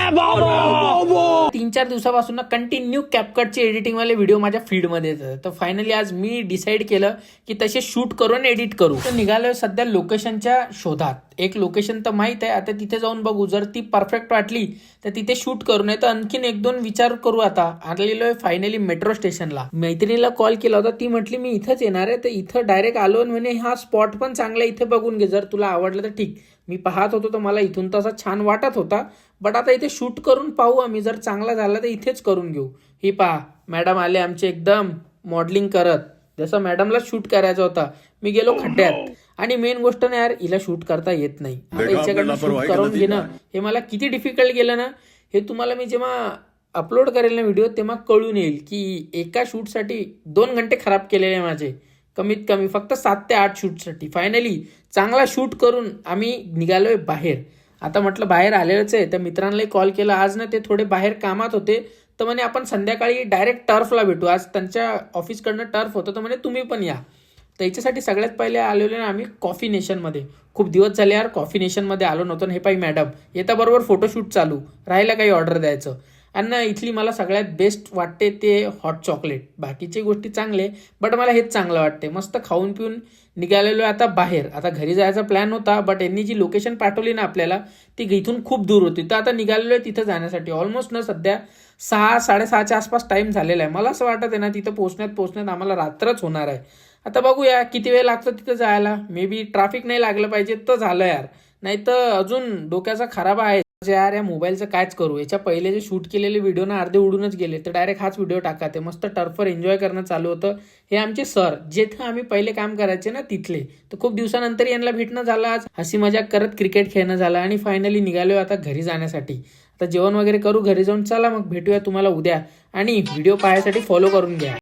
3-4 दिवसापासून continue कॅपकटचे editing वाले video माझ्या फीडमध्ये येतात. तर फायनली आज मी डिसाईड केलं की तसे शूट करून एडिट करू. तर निघालोय सध्या लोकेशनच्या शोधात. एक लोकेशन तर माहित आहे, आता तिथे जाऊन बघू. जर ती परफेक्ट वाटली तर तिथे शूट करू, नाही तर आणखीन 1-2 विचार करू. आता आलेलो आहे फायनली मेट्रो स्टेशनला. मैत्रिणीला कॉल केला होता, ती म्हटली मी इथंच येणार आहे. तर इथं डायरेक्ट आलो म्हणे हा स्पॉट पण चांगला, इथे बघून घे, जर तुला आवडलं तर ठीक. मी पाहत होतो तर मला इथून तसा छान वाटत होता, बट आता इथे शूट करून पाहू आम्ही. जर चांगला झाला तर इथेच करून घेऊ. ही पहा मॅडम आले आमचे एकदम मॉडेलिंग करत. जसं मॅडमला शूट करायचा होता, मी गेलो खड्ड्यात. आणि मेन गोष्ट ना यार, हिला शूट करता येत नाही. आता हिच्याकडनं शूट करून घेणं हे मला किती डिफिकल्ट गेलं ना, हे तुम्हाला मी जेव्हा अपलोड करेल ना व्हिडिओ तेव्हा कळून येईल की एका शूटसाठी 2 घंटे खराब केलेले माझे, कमीत कमी फक्त 7 ते 8 शूटसाठी. फायनली चांगला शूट करून आम्ही निघालोय बाहेर. आता म्हटलं बाहेर आलेलंच आहे, तर मित्रांनाही कॉल केला. आज ना ते थोडे बाहेर कामात होते, तर म्हणे आपण संध्याकाळी डायरेक्ट टर्फला भेटू. आज त्यांच्या ऑफिसकडनं टर्फ होतं, तर म्हणे तुम्ही पण या. तर याच्यासाठी सगळ्यात पहिले आलेलो ना आम्ही कॉफी नेशनमध्ये. खूप दिवस झाले यार कॉफी नेशनमध्ये आलो नव्हतं. हे पाही मॅडम येता बरोबर फोटोशूट चालू राहिला, काही ऑर्डर द्यायचं. आणि इथली मला सगळ्यात बेस्ट वाटते ते हॉट चॉकलेट. बाकीची गोष्टी चांगले, बट मला हेच चांगलं वाटते. मस्त खाऊन पिऊन निघालेलो आता बाहेर. आता घरी जायचा प्लॅन होता, बट यांनी जी लोकेशन पाठवली ना आपल्याला ती इथून खूप दूर होती. तर आता निघालेलो आहे तिथं जाण्यासाठी. ऑलमोस्ट ना सध्या 6-6:30च्या आसपास टाइम झालेला आहे. मला असं वाटत आहे ना तिथं पोहोचण्यात आम्हाला रात्रच होणार आहे. आता बघूया किती वेळ लागतो तिथं जायला. मे बी ट्रॅफिक नाही लागलं पाहिजे तर झालं यार, नाही तर अजून डोक्याचा खराब आहे यार. या मोबाईलचं कायच करू. याच्या पहिले जे शूट केलेले व्हिडिओ ना अर्धे उडूनच गेले, तर डायरेक्ट हाच व्हिडिओ टाका. ते मस्त टर्फवर एन्जॉय करणं चालू होतं. हे आमचे सर जेथे आम्ही पहिले काम करायचे ना तिथले. तर खूप दिवसानंतर यांना भेटणं झालं. आज हसी मजाक करत क्रिकेट खेळणं झालं आणि फायनली निघालो आता घरी जाण्यासाठी. आता जेवण वगैरे करू, घरी जाऊन चला मग भेटूया तुम्हाला उद्या. आणि व्हिडिओ पाहायसाठी फॉलो करून घ्या.